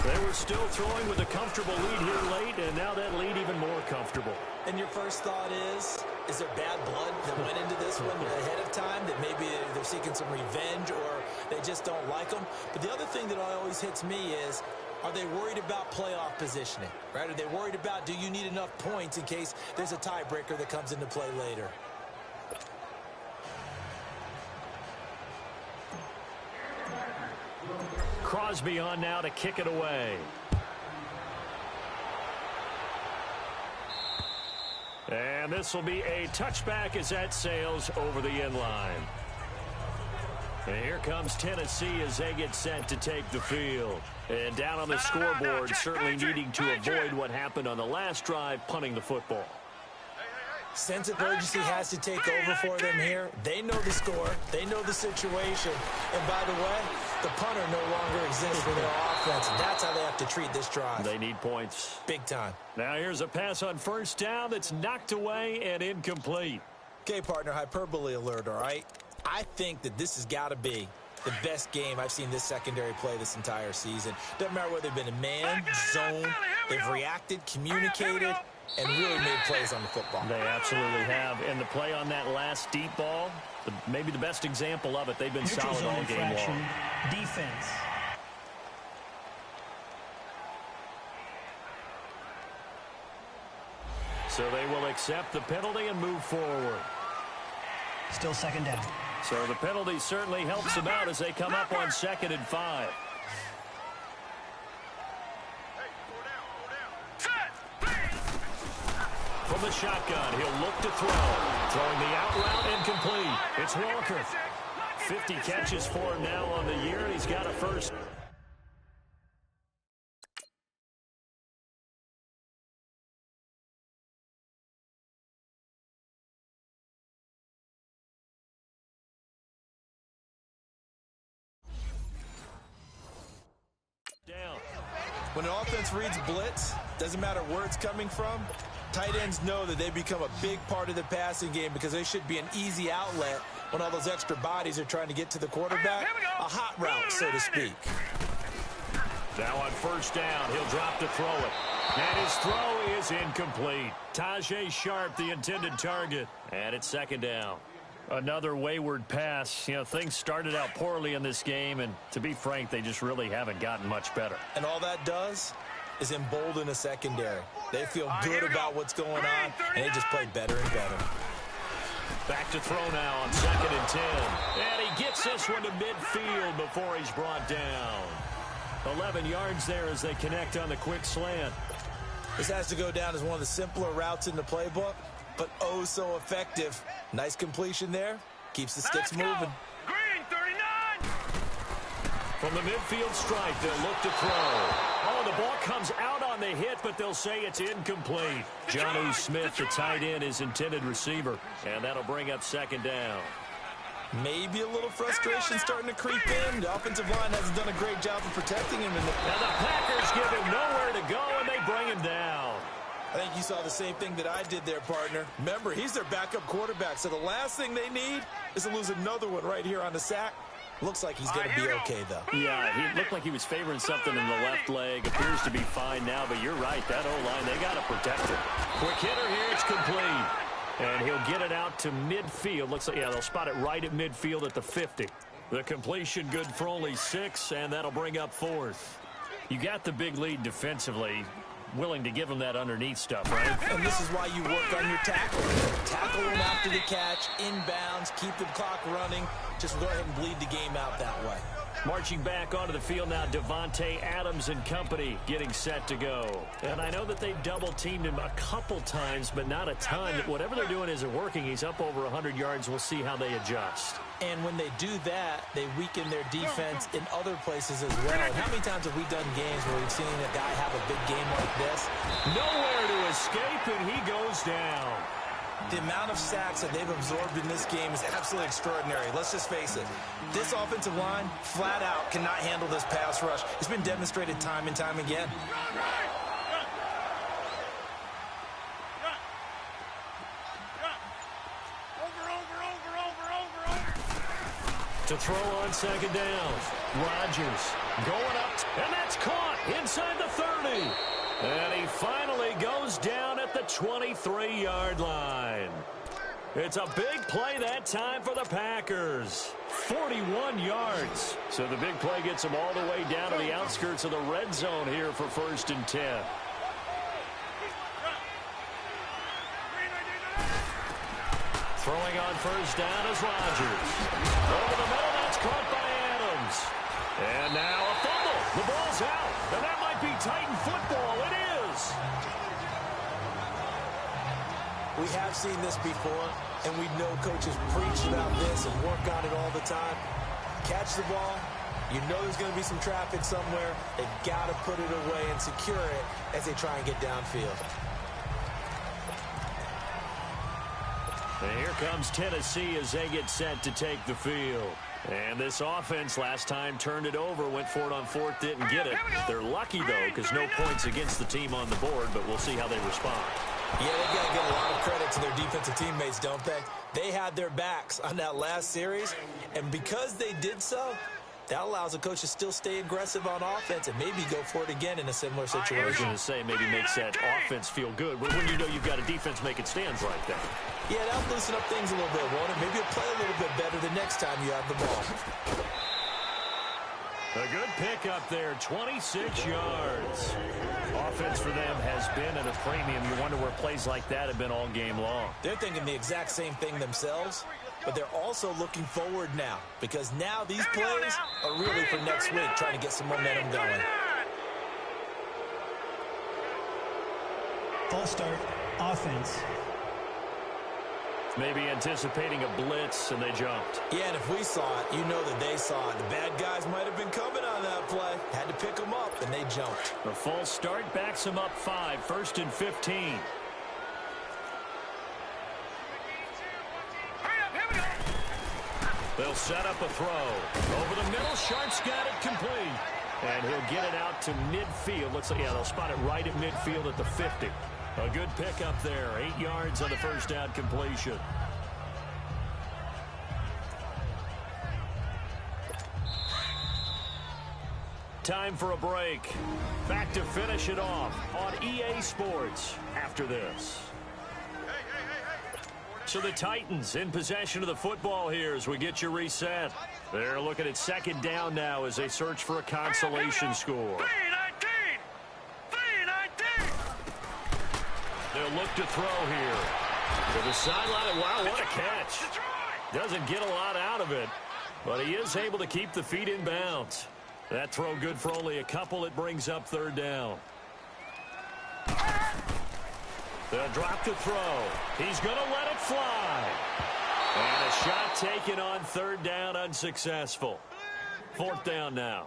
They were still throwing with a comfortable lead here late, and now that lead even more comfortable. And your first thought is there bad blood that went into this one ahead of time, that maybe they're seeking some revenge or they just don't like them? But the other thing that always hits me is, are they worried about playoff positioning, right? Are they worried about, do you need enough points in case there's a tiebreaker that comes into play later? Crosby on now to kick it away. And this will be a touchback as that sails over the end line. And here comes Tennessee as they get set to take the field. And down on the scoreboard, certainly needing to avoid what happened on the last drive, punting the football. Sense of urgency has to take over for them here. They know the score. They know the situation. And by the way, the punter no longer exists for their offense. That's how they have to treat this drive. They need points. Big time. Now here's a pass on first down that's knocked away and incomplete. Okay, partner, hyperbole alert, all right? I think that this has got to be the best game I've seen this secondary play this entire season. Doesn't matter whether they've been in man, zone, they've reacted, communicated, and really made plays on the football. They absolutely have. And the play on that last deep ball, maybe the best example of it, they've been solid all game long. Defense. So they will accept the penalty and move forward. Still second down. So the penalty certainly helps them out as they come up on 2nd and 5. From the shotgun, he'll look to throw. Throwing the out route incomplete. It's Walker. 50 catches for him now on the year, and he's got a first. Down. When an offense reads blitz, doesn't matter where it's coming from, tight ends know that they become a big part of the passing game because they should be an easy outlet when all those extra bodies are trying to get to the quarterback. A hot route, so to speak. Now on 1st down, he'll drop to throw it. And his throw is incomplete. Tajay Sharp, the intended target. And it's 2nd down. Another wayward pass. You know, things started out poorly in this game, and to be frank, they just really haven't gotten much better. And all that does is embolden a secondary. They feel good about what's going on, and they just play better and better. Back to throw now on 2nd and 10. And he gets this one to midfield before he's brought down. 11 yards there as they connect on the quick slant. This has to go down as one of the simpler routes in the playbook, but oh so effective. Nice completion there. Keeps the sticks moving. Green 39. From the midfield stripe, they'll look to throw. Oh, the ball comes out on the hit, but they'll say it's incomplete. Jonnu Smith, the tight end, is intended receiver, and that'll bring up 2nd down. Maybe a little frustration starting to creep in. The offensive line hasn't done a great job of protecting him. And the Packers give him nowhere to go, and they bring him down. I think you saw the same thing that I did there, partner. Remember, he's their backup quarterback, so the last thing they need is to lose another one right here on the sack. Looks like he's going to be okay, though. Yeah, he looked like he was favoring something in the left leg. Appears to be fine now, but you're right. That O-line, they got to protect him. Quick hitter here. It's complete. And he'll get it out to midfield. Looks like, yeah, they'll spot it right at midfield at the 50. The completion good for only 6, and that'll bring up 4th. You got the big lead defensively. Willing to give them that underneath stuff, right? And this is why you work on your tackle. Tackle them after the catch, inbounds, keep the clock running. Just go ahead and bleed the game out that way. Marching back onto the field now, Devontae Adams and company getting set to go. And I know that they've double-teamed him a couple times, but not a ton. Whatever they're doing isn't working. He's up over 100 yards. We'll see how they adjust. And when they do that, they weaken their defense in other places as well. And how many times have we done games where we've seen a guy have a big game like this? Nowhere to escape, and he goes down. The amount of sacks that they've absorbed in this game is absolutely extraordinary. Let's just face it. This offensive line, flat out, cannot handle this pass rush. It's been demonstrated time and time again. To throw on 2nd down. Rodgers going up, and that's caught inside the 30. And he finally goes down at the 23-yard line. It's a big play that time for the Packers. 41 yards. So the big play gets them all the way down to the outskirts of the red zone here for 1st and 10. Throwing on 1st down is Rodgers. Over the middle, that's caught by Adams. And now a fumble. The ball's out. And that might be Titan football. It is. We have seen this before, and we know coaches preach about this and work on it all the time. Catch the ball. You know there's going to be some traffic somewhere. They've got to put it away and secure it as they try and get downfield. And here comes Tennessee as they get set to take the field. And this offense last time turned it over, went for it on 4th, didn't get it. They're lucky, though, because no points against the team on the board, but we'll see how they respond. Yeah, they got to give a lot of credit to their defensive teammates, don't they? They had their backs on that last series, and because they did so, that allows the coach to still stay aggressive on offense and maybe go for it again in a similar situation. I was going to say maybe makes that offense feel good when you know you've got a defense making stands like that. Yeah, that'll loosen up things a little bit, won't it? Maybe you'll play a little bit better the next time you have the ball. A good pickup there, 26 yards. Offense for them has been at a premium. You wonder where plays like that have been all game long. They're thinking the exact same thing themselves, but they're also looking forward now because now these plays are really for next week, trying to get some momentum going. False start, offense. Maybe anticipating a blitz, and they jumped. Yeah, and if we saw it, you know that they saw it. The bad guys might have been coming on that play. Had to pick them up, and they jumped. The false start backs them up 5, 1st and 15. They'll set up a throw. Over the middle, Sharp's got it complete. And he'll get it out to midfield. Looks like, yeah, they'll spot it right at midfield at the 50. A good pickup there. 8 yards on the first down completion. Time for a break. Back to finish it off on EA Sports after this. So the Titans in possession of the football here as we get you reset. They're looking at second down now as they search for a consolation score. They'll look to throw here. To the sideline. Wow, what a catch. Doesn't get a lot out of it, but he is able to keep the feet in bounds. That throw good for only a couple. It brings up third down. They'll drop to throw. He's going to let it fly. And a shot taken on third down, unsuccessful. Fourth down now.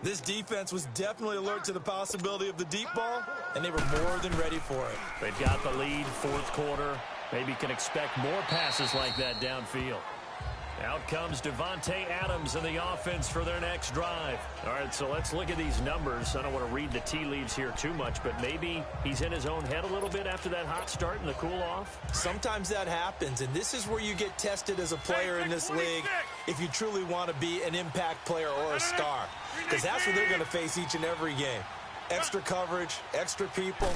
This defense was definitely alert to the possibility of the deep ball, and they were more than ready for it. They've got the lead, fourth quarter. Maybe can expect more passes like that downfield. Out comes Devontae Adams in the offense for their next drive. All right, so let's look at these numbers. I don't want to read the tea leaves here too much, but maybe he's in his own head a little bit after that hot start and the cool-off. Sometimes that happens, and this is where you get tested as a player in this league if you truly want to be an impact player or a star, because that's what they're going to face each and every game. Extra coverage, extra people.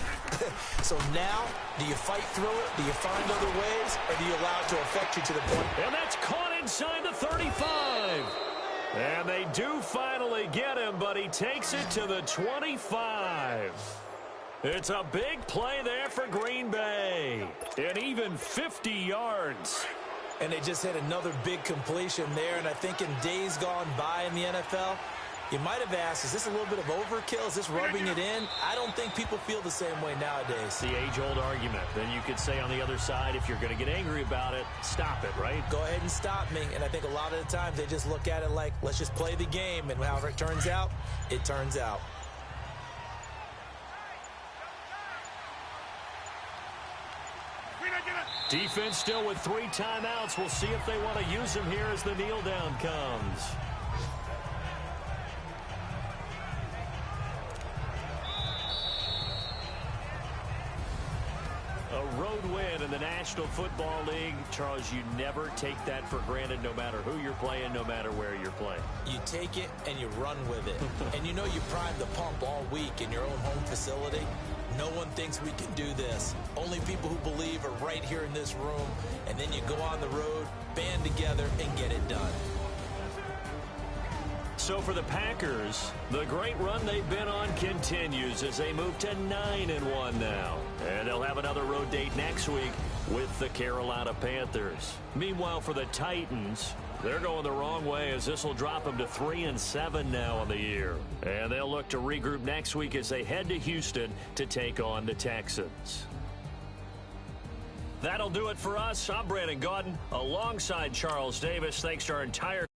So now, do you fight through it? Do you find other ways? Or do you allow it to affect you to the point? And that's caught inside the 35. And they do finally get him, but he takes it to the 25. It's a big play there for Green Bay. And even 50 yards. And they just hit another big completion there. And I think in days gone by in the NFL, you might have asked, is this a little bit of overkill? Is this rubbing it in? I don't think people feel the same way nowadays. The age-old argument. Then you could say on the other side, if you're going to get angry about it, stop it, right? Go ahead and stop me. And I think a lot of the times they just look at it like, let's just play the game. And however it turns out, it turns out. Defense still with 3 timeouts. We'll see if they want to use them here as the kneel down comes. A road win in the National Football League. Charles, you never take that for granted no matter who you're playing, no matter where you're playing. You take it and you run with it. And you know you primed the pump all week in your own home facility. No one thinks we can do this. Only people who believe are right here in this room. And then you go on the road, band together, and get it done. So for the Packers, the great run they've been on continues as they move to 9-1 now. And they'll have another road date next week with the Carolina Panthers. Meanwhile, for the Titans, they're going the wrong way as this will drop them to 3-7 now on the year. And they'll look to regroup next week as they head to Houston to take on the Texans. That'll do it for us. I'm Brandon Gaudin alongside Charles Davis. Thanks to our entire